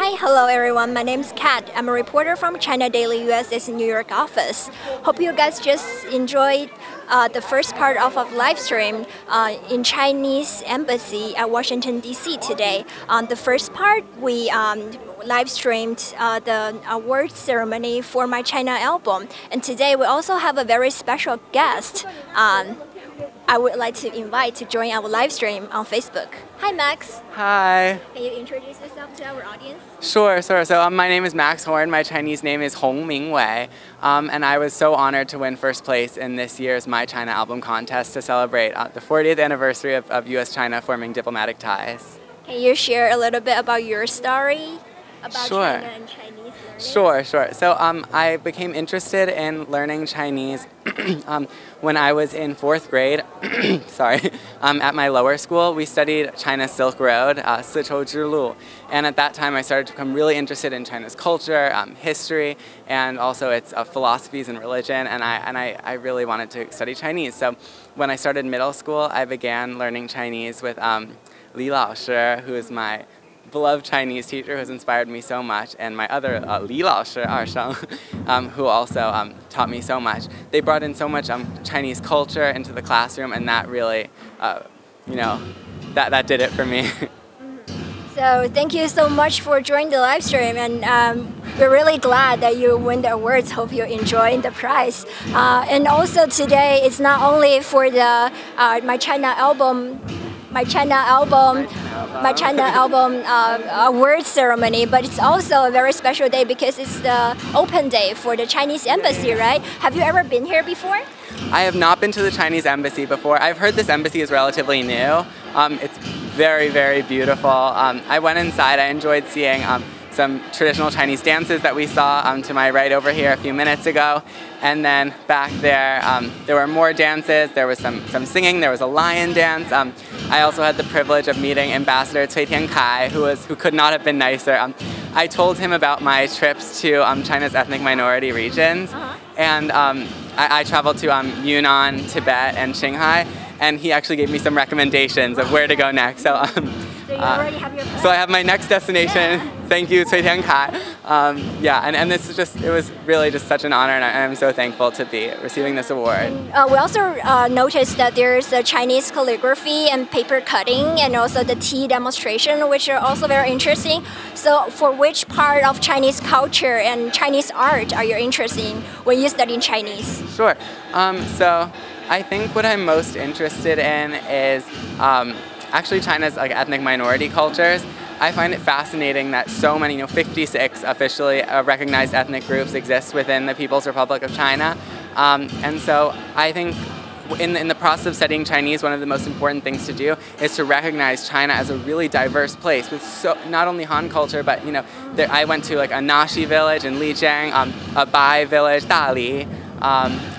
Hi, hello everyone. My name is Kat. I'm a reporter from China Daily US's New York office. Hope you guys just enjoyed the first part of our live stream in Chinese Embassy at Washington D.C. today. On the first part, we live streamed the award ceremony for my China album, and today we also have a very special guest. I would like to invite to join our live stream on Facebook. Hi, Max. Hi. Can you introduce yourself to our audience? Sure. So my name is Max Horn. My Chinese name is Hong Ming Wei. And I was so honored to win first place in this year's My China Album contest to celebrate the 40th anniversary of U.S.-China forming diplomatic ties. Can you share a little bit about your story about Sure. China and Chinese learning? Sure. So I became interested in learning Chinese when I was in 4th grade. Sorry. At my lower school, we studied China's Silk Road, Sichou Zhilu. And at that time, I started to become really interested in China's culture, history, and also its philosophies and religion. And I really wanted to study Chinese. So when I started middle school, I began learning Chinese with Li Lao Shi, who is my beloved Chinese teacher who has inspired me so much, and my other Li Lao Shi, who also taught me so much. They brought in so much Chinese culture into the classroom, and that really, that did it for me. So thank you so much for joining the live stream, and we're really glad that you win the awards. Hope you're enjoying the prize. And also today, it's not only for the My China album award ceremony, but it's also a very special day because it's the open day for the Chinese embassy, right? Have you ever been here before? I have not been to the Chinese embassy before. I've heard this embassy is relatively new. It's very, very beautiful. I went inside. I enjoyed seeing some traditional Chinese dances that we saw to my right over here a few minutes ago. And then back there, there were more dances. There was some singing. There was a lion dance. I also had the privilege of meeting Ambassador Cui Tiankai, who could not have been nicer. I told him about my trips to China's ethnic minority regions. And I traveled to Yunnan, Tibet, and Qinghai. And he actually gave me some recommendations of where to go next. So you already have your plan? So I have my next destination. Yeah. Thank you, Cui Tiankai. And this is it was really just such an honor, and I'm so thankful to be receiving this award. We also noticed that there's a Chinese calligraphy and paper cutting, and also the tea demonstration, which are also very interesting. So for which part of Chinese culture and Chinese art are you interested in when you study Chinese? Sure. So I think what I'm most interested in is actually China's ethnic minority cultures. I find it fascinating that so many, 56 officially recognized ethnic groups exist within the People's Republic of China. And so I think in the process of studying Chinese, one of the most important things to do is to recognize China as a really diverse place with not only Han culture, but I went to a Naxi village in Lijiang, a Bai village, Dali,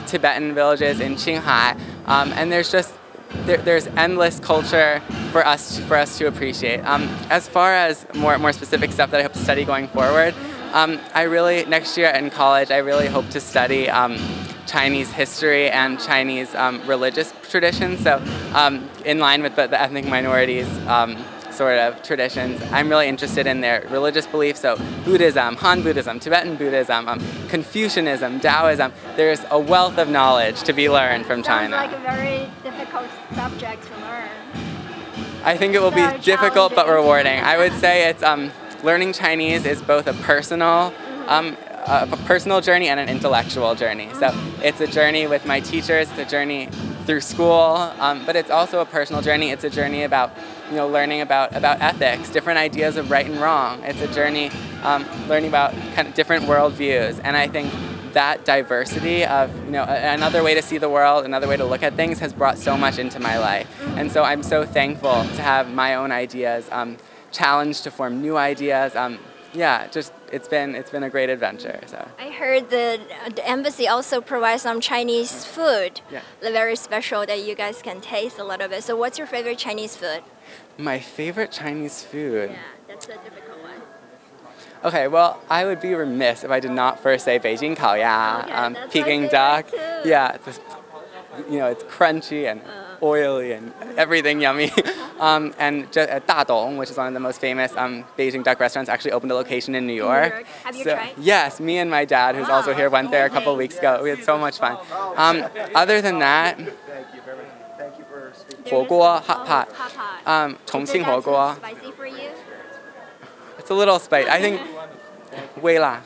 Tibetan villages in Qinghai, and there's endless culture for us to appreciate. As far as more specific stuff that I hope to study going forward, next year in college I really hope to study Chinese history and Chinese religious traditions. So in line with the ethnic minorities sort of traditions, I'm really interested in their religious beliefs. So Buddhism, Han Buddhism, Tibetan Buddhism, Confucianism, Taoism. There's a wealth of knowledge to be learned from China. Sounds like a very difficult subject to learn. I think it will be difficult but rewarding. I would say it's learning Chinese is both a personal journey and an intellectual journey. So it's a journey with my teachers, it's a journey through school, but it's also a personal journey. It's a journey about learning about ethics, different ideas of right and wrong. It's a journey learning about kind of different worldviews, and I think that diversity of another way to see the world, another way to look at things has brought so much into my life. And so I'm so thankful to have my own ideas challenged to form new ideas. It's been a great adventure. So I heard the embassy also provides some Chinese food, very special that you guys can taste a little bit. So what's your favorite Chinese food? My favorite Chinese food? Yeah, that's a difficult one. Okay, well, I would be remiss if I did not first say Beijing Kaoya, Peking duck. Yeah, it's crunchy and oily and everything yummy. And Dadong, which is one of the most famous Beijing duck restaurants, actually opened a location in New York. Have you tried? Yes, me and my dad, who's also here, went there a couple weeks ago. We had so much fun. Other than that, Thank you very much. Thank you for speaking. 火锅, hot pot. Hot pot. Chongqing Is it 火锅. spicy for you? It's a little spicy. I think 微辣.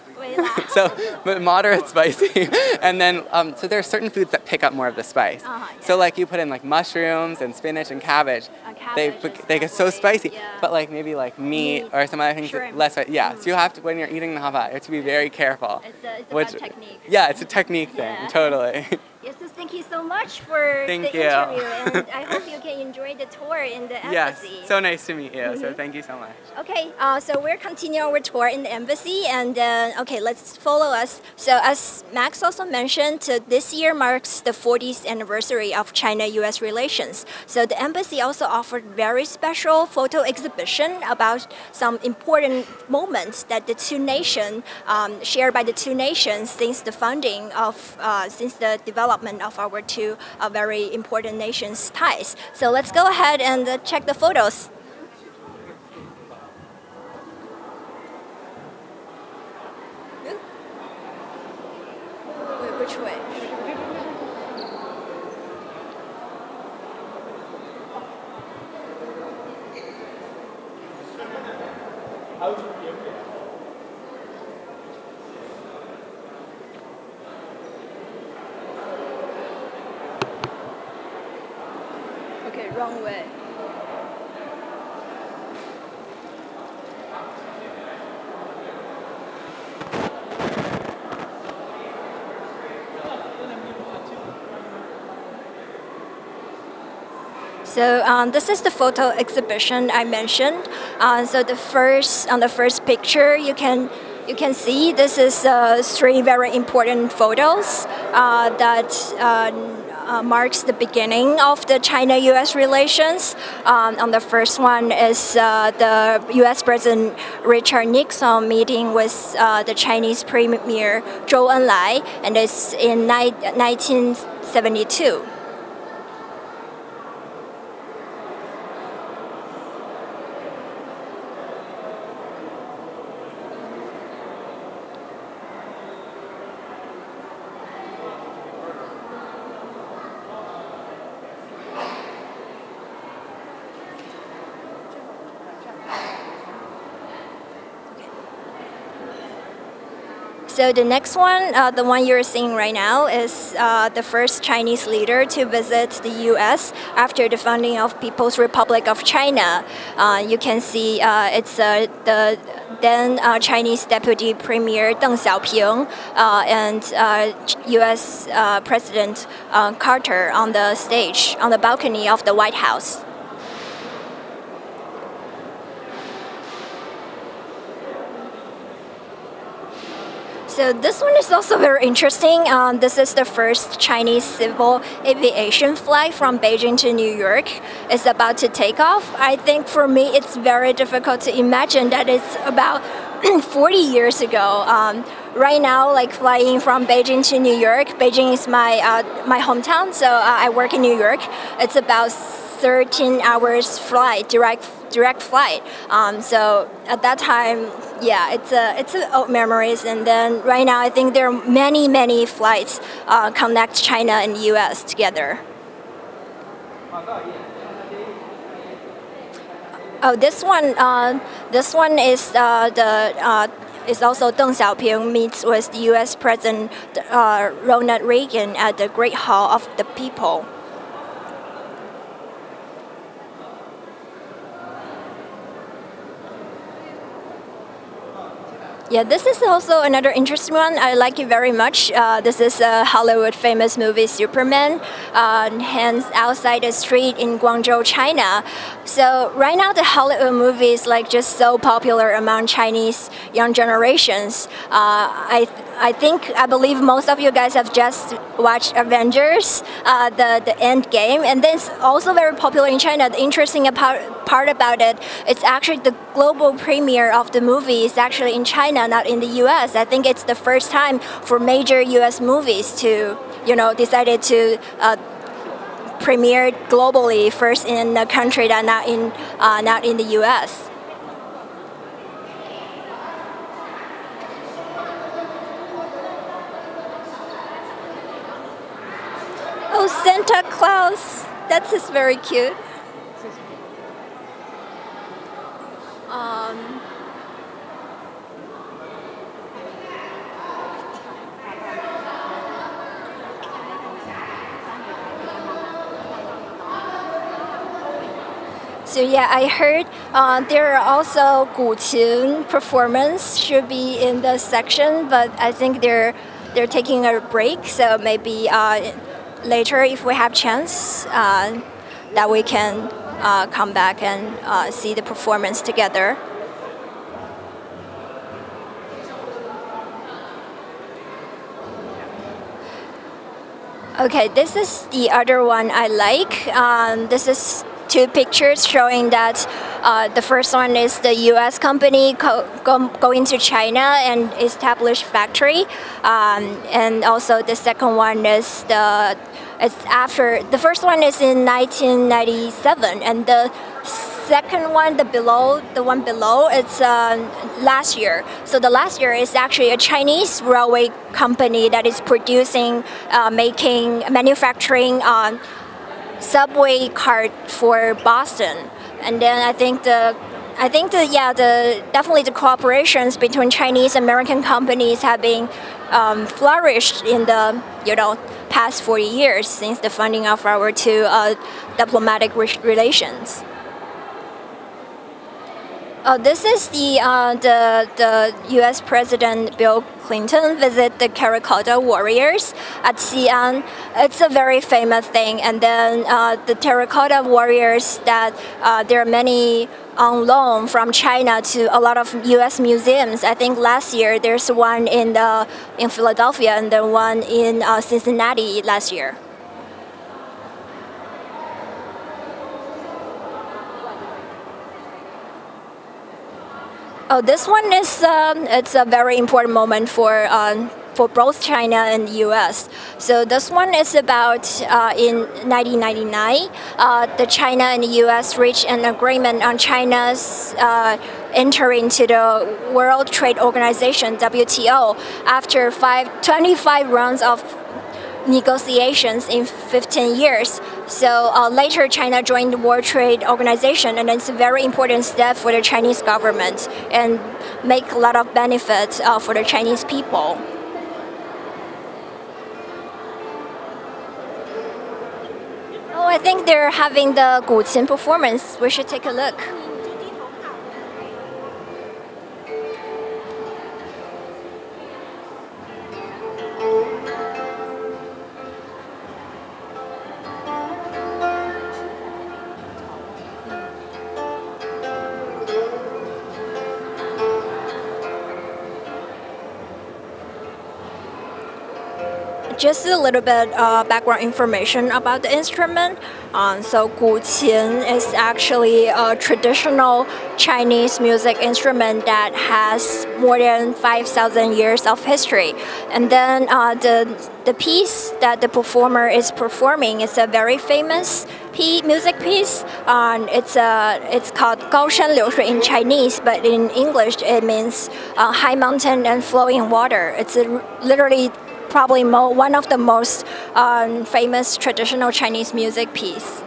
So, but moderate spicy. And then, so there are certain foods that pick up more of the spice. Yeah. So like you put in like mushrooms and spinach and cabbage. They get so spicy. Yeah. But like maybe like meat or some other things Shrimp. less spicy. Yeah, so you have to, when you're eating the hot pot, you have to be very careful. It's about technique. Yeah, it's a technique thing, Yeah. totally. Yes, so thank you so much for the interview, and I hope you can enjoy the tour in the Yes, embassy. so nice to meet you, so thank you so much. Okay, so we're continuing our tour in the embassy, and okay, let's follow us. So as Max also mentioned, this year marks the 40th anniversary of China-U.S. relations. So the embassy also offered very special photo exhibition about some important moments that the two nations shared by the two nations since the founding of, since the development of our two very important nations' ties. So let's go ahead and check the photos. Which way? Okay, wrong way. So this is the photo exhibition I mentioned. So on the first picture, you can see this is three very important photos that marks the beginning of the China-U.S. relations. On the first one is the U.S. President Richard Nixon meeting with the Chinese Premier Zhou Enlai, and it's in 1972. So the next one, the one you're seeing right now, is the first Chinese leader to visit the U.S. after the founding of People's Republic of China. You can see it's the then Chinese Deputy Premier Deng Xiaoping and U.S. President Carter on the stage, on the balcony of the White House. So this one is also very interesting. This is the first Chinese civil aviation flight from Beijing to New York. It's about to take off. I think for me it's very difficult to imagine that it's about 40 years ago. Right now, like flying from Beijing to New York, Beijing is my hometown, so I work in New York. It's about 13 hours flight, direct flight. So at that time, yeah, it's old memories. And then right now, I think there are many flights connect China and U.S. together. Oh, this one is is also Deng Xiaoping meets with the U.S. President Ronald Reagan at the Great Hall of the People. Yeah, this is also another interesting one. I like it very much. This is a Hollywood famous movie, Superman, hands outside the street in Guangzhou, China. So right now, the Hollywood movie is like just so popular among Chinese young generations. I believe most of you guys have just watched Avengers, the End Game, and then it's also very popular in China. The interesting part about it, it's actually the global premiere of the movie is actually in China, not in the U.S. I think it's the first time for major U.S. movies to, decided to premiered globally, first in the country that not in the U.S. Oh, Santa Claus! That's just very cute. So yeah, I heard there are also 古琴 performance should be in the section, but I think they're taking a break. So maybe later, if we have chance, that we can come back and see the performance together. Okay, this is the other one I like. This is two pictures showing that the first one is the U.S. company going to China and establish factory, and also the second one is it's after the first one is in 1997, and the second one, the one below, it's last year. So the last year is actually a Chinese railway company that is producing, manufacturing subway cart for Boston. And then I think definitely the cooperations between Chinese American companies have been flourished in the past 40 years since the funding of our two diplomatic relations. This is the U.S. President Bill Clinton visit the terracotta warriors at Xi'an. It's a very famous thing. And then the terracotta warriors that there are many on loan from China to a lot of U.S. museums. I think last year there's one in Philadelphia and then one in Cincinnati last year. Oh, this one is it's a very important moment for both China and the U.S. So this one is about in 1999, the China and the U.S. reached an agreement on China's entry into the World Trade Organization (WTO) after 25 rounds of negotiations in 15 years. So later China joined the World Trade Organization, and it's a very important step for the Chinese government and make a lot of benefits for the Chinese people. Oh, I think they're having the 古琴 performance. We should take a look. Just a little bit background information about the instrument. So 古琴 is actually a traditional Chinese music instrument that has more than 5,000 years of history. And then the piece that the performer is performing is a very famous music piece. It's called 高山流水 in Chinese, but in English it means high mountain and flowing water. It's literally probably one of the most famous traditional Chinese music piece.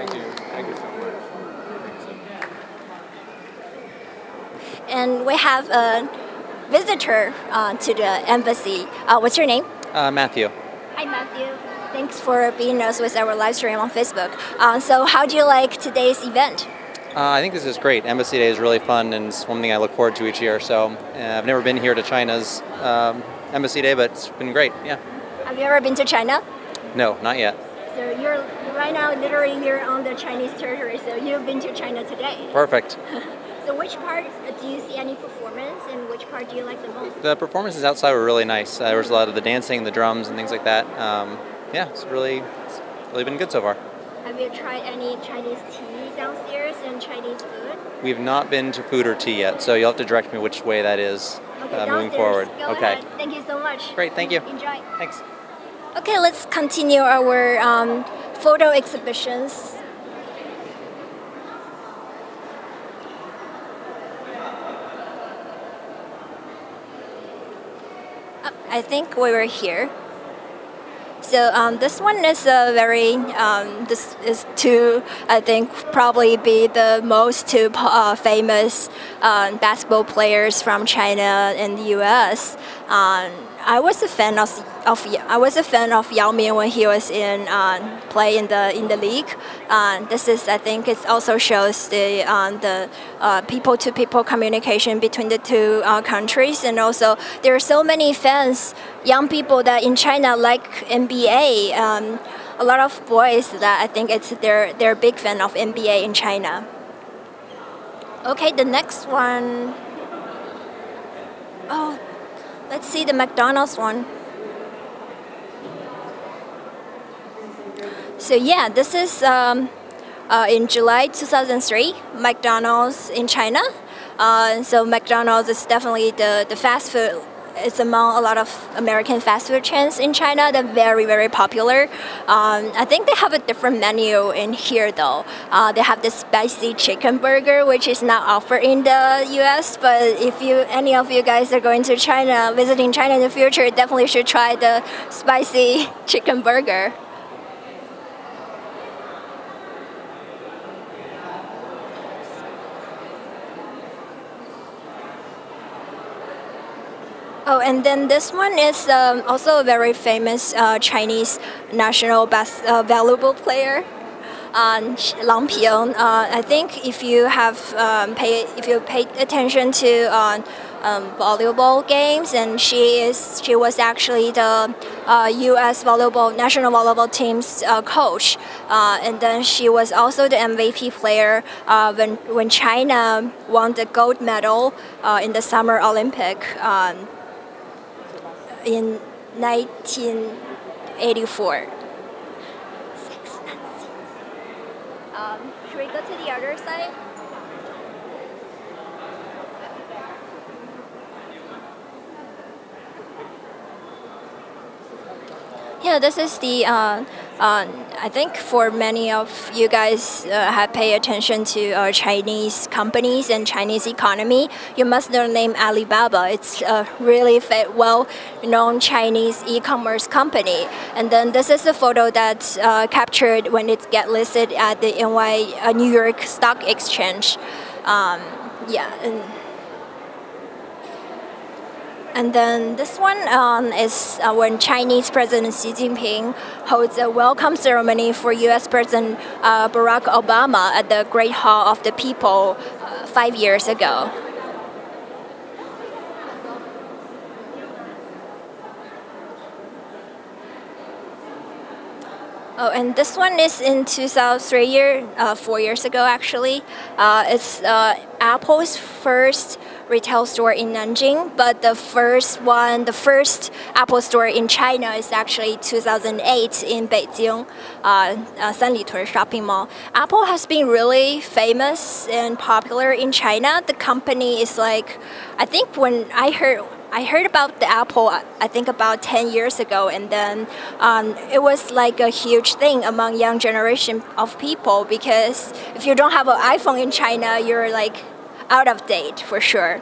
Thank you. Thank you so much. And we have a visitor to the embassy. What's your name? Matthew. Hi, Matthew. Thanks for being us with our live stream on Facebook. So how do you like today's event? I think this is great. Embassy Day is really fun, and it's one thing I look forward to each year. So I've never been here to China's Embassy Day, but it's been great. Yeah. Have you ever been to China? No, not yet. So you're right now literally here on the Chinese territory, so you've been to China today. Perfect. So which part do you see any performance, and which part do you like the most? The performances outside were really nice. There was a lot of the dancing, the drums, and things like that. Yeah, it's really been good so far. Have you tried any Chinese tea downstairs and Chinese food? We've not been to food or tea yet, so you'll have to direct me which way that is moving forward. Go okay. Ahead. Thank you so much. Great, thank you. Enjoy. Thanks. Okay, let's continue our photo exhibitions. I think we were here. So this one is a very, this is to, I think, probably be the most two famous basketball players from China and the U.S. I was a fan of Yao Ming when he was in play in the league. This is, I think, it also shows the people-to-people communication between the two countries, and also there are so many fans, young people that in China like NBA. A lot of boys that I think they're a big fan of NBA in China. Okay, the next one. Oh. Let's see the McDonald's one. So yeah, this is in July 2003, McDonald's in China. So McDonald's is definitely the fast food. It's among a lot of American fast food chains in China. They're very, very popular. I think they have a different menu in here though. They have the spicy chicken burger, which is not offered in the US, but if any of you guys are going to China, visiting China in the future, definitely should try the spicy chicken burger. Oh, and then this one is also a very famous Chinese national volleyball player, Lang Ping. I think if you have paid attention to volleyball games, and she was actually the U.S. national volleyball team's coach, and then she was also the MVP player when China won the gold medal in the Summer Olympic. In 1984. Should we go to the other side? Yeah, this is the, I think for many of you guys have paid attention to Chinese companies and Chinese economy, you must know the name Alibaba. It's a really well-known Chinese e-commerce company. And then this is the photo that's captured when it gets listed at the New York Stock Exchange. And then this one is when Chinese President Xi Jinping holds a welcome ceremony for U.S. President Barack Obama at the Great Hall of the People 5 years ago. Oh, and this one is in 4 years ago actually. It's Apple's first retail store in Nanjing, but the first Apple store in China is actually 2008 in Beijing, Sanlitun shopping mall. Apple has been really famous and popular in China. The company is like, I think when I heard about the Apple, I think about 10 years ago, and then it was like a huge thing among young generation of people, because if you don't have an iPhone in China, you're like out of date for sure.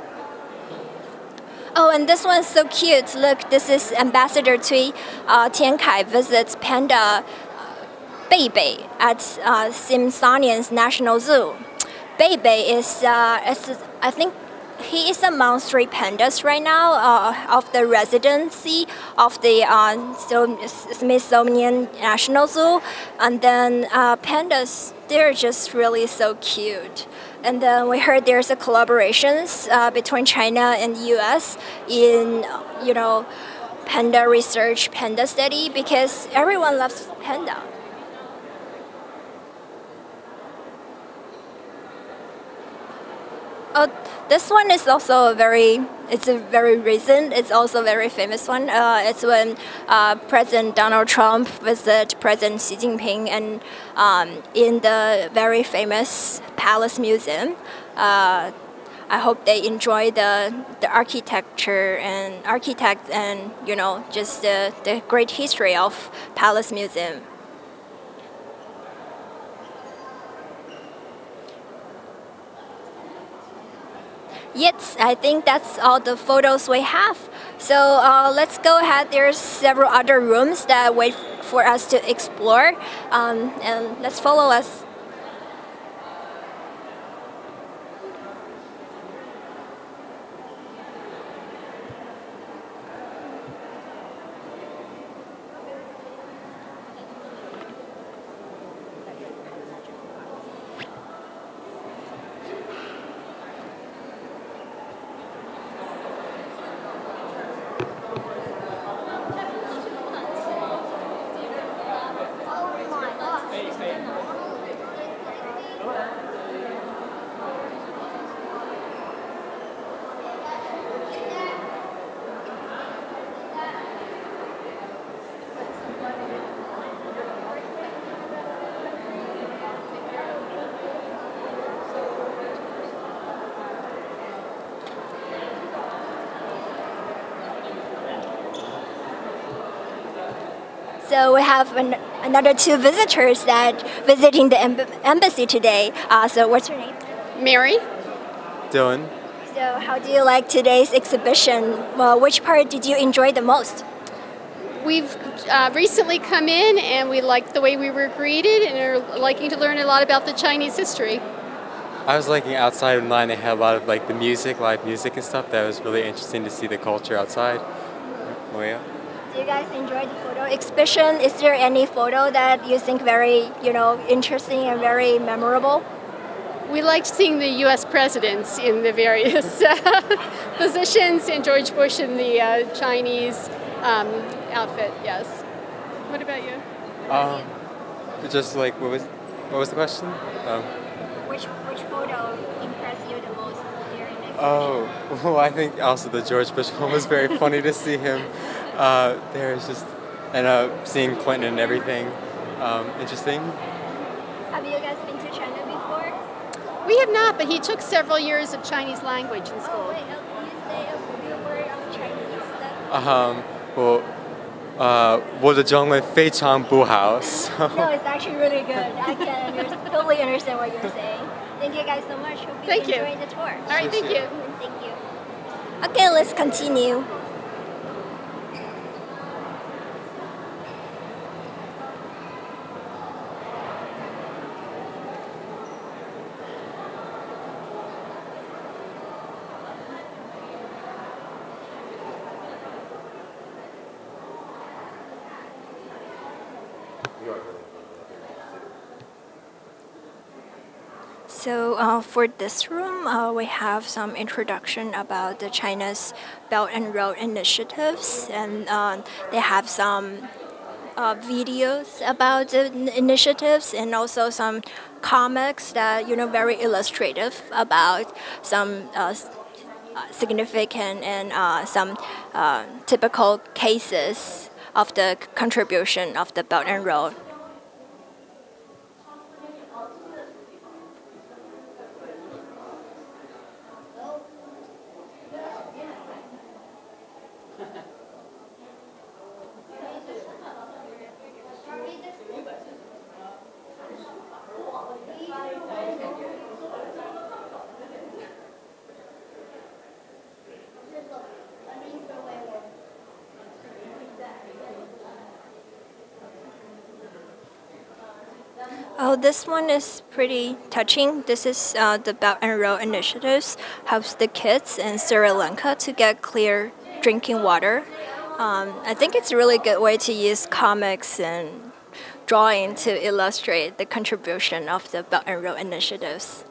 Oh, and this one's so cute. Look, this is Ambassador Cui Tiankai visits Panda Beibei at Smithsonian's National Zoo. Beibei I think he is among three pandas right now of the residency of the Smithsonian National Zoo. And then pandas, they're just really so cute. And then we heard there's a collaborations between China and US in, panda research, panda study, because everyone loves panda. Oh, this one is also it's a very recent, it's also a very famous one. It's when President Donald Trump visited President Xi Jinping and in the very famous Palace Museum. I hope they enjoy the architecture and architects and, just the great history of Palace Museum. Yes, I think that's all the photos we have. So let's go ahead. There's several other rooms that wait for us to explore, and let's follow us. So we have another two visitors that visiting the embassy today. So what's your name? Mary. Dylan. So how do you like today's exhibition? Well, which part did you enjoy the most? We've recently come in and we liked the way we were greeted and are liking to learn a lot about the Chinese history. I was liking outside in line. They had a lot of like the music, live music and stuff. That was really interesting to see the culture outside. Oh yeah. Do you guys enjoy the photo exhibition? Is there any photo that you think very, interesting and very memorable? We liked seeing the U.S. presidents in the various positions and George Bush in the Chinese outfit. Yes. What about you? Just like what was the question? Which photo impressed you the most during the exhibition? Oh, well, I think also the George Bush one was very funny to see him. There's just seeing Clinton and everything interesting. Have you guys been to China before? We have not, but he took several years of Chinese language in school. Oh wait, you say a few words of Chinese stuff? 我的中文非常不好. So. No, it's actually really good. I can totally understand what you're saying. Thank you guys so much. Hope you enjoyed the tour. All right, thank you. Thank you. Okay, let's continue. So for this room, we have some introduction about the China's Belt and Road initiatives, and they have some videos about the initiatives, and also some comics that very illustrative about some significant and some typical cases of the contribution of the Belt and Road. Oh, this one is pretty touching. This is the Belt and Road initiatives helps the kids in Sri Lanka to get clear drinking water. I think it's a really good way to use comics and drawing to illustrate the contribution of the Belt and Road initiatives.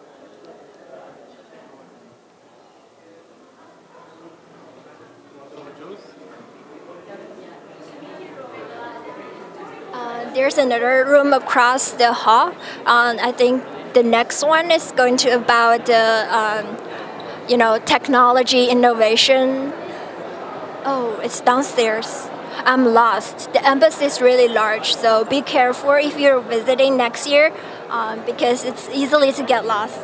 There's another room across the hall. I think the next one is going to about technology innovation. Oh, it's downstairs. I'm lost. The embassy is really large, so be careful if you're visiting next year because it's easily to get lost.